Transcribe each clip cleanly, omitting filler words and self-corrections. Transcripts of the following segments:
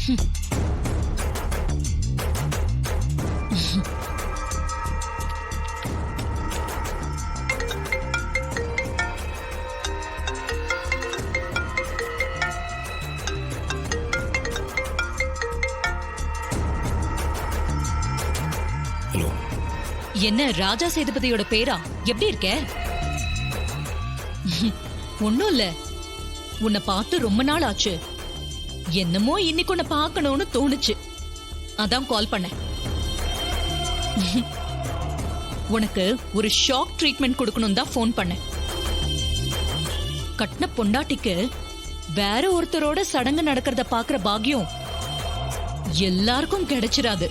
என்ன ராஜா சேதுபதியோட பேரா? எப்படி இருக்க? ஒண்ணும் இல்ல, உன்னை பார்த்து ரொம்ப நாள் ஆச்சு. என்னமோ இன்னைக்கு உன்னை பார்க்கணும்னு தோணுச்சு, அதான் கால் பண்ண. உனக்கு ஒரு ஷாக் ட்ரீட்மெண்ட் கொடுக்கணும் தான் போன் பண்ண. கட்டின பொண்டாட்டிக்கு வேற ஒருத்தரோட சடங்கு நடக்கிறத பாக்குற பாக்கியம் எல்லாருக்கும் கிடைச்சிராது.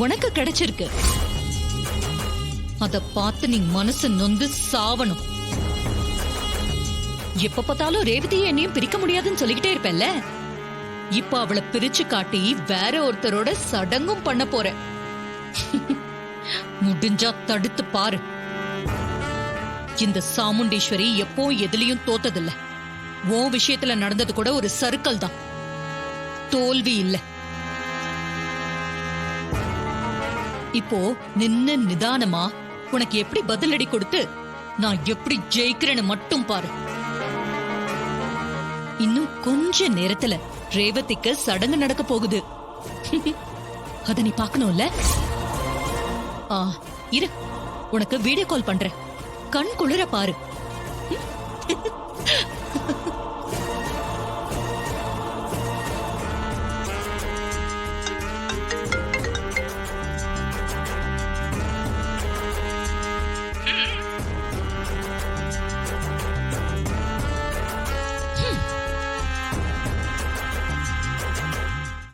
உனக்கு கிடைச்சிருக்கு. அத பார்த்து நீ மனசு நொந்து சாவணும். எப்ப பார்த்தாலும் ரேவதியை என்னையும் பிரிக்க முடியாதுன்னு சொல்லிக்கிட்டே இருப்பல்ல, இப்ப அவளை பிரிச்சு காட்டி வேற ஒருத்தரோட சடங்கும் பண்ண போற. முடிஞ்சா தடுத்து பாரு. இந்த சாமுண்டீஸ்வரி எப்போ எதுலயும் தோத்ததில்ல. உன் விஷயத்துல நடந்தது கூட ஒரு சறுக்கல் தான், தோல்வி இல்ல. இப்போ நின்னு நிதானமா உனக்கு எப்படி பதிலடி கொடுத்து நான் எப்படி ஜெயிக்கிறேன்னு மட்டும் பாரு. இன்னும் கொஞ்ச நேரத்துல ரேவதிக்கு சடங்கு நடக்க போகுது. அத நீ பாக்கணும்ல. இரு, உனக்கு வீடியோ கால் பண்றேன். கண் குளிர பாரு.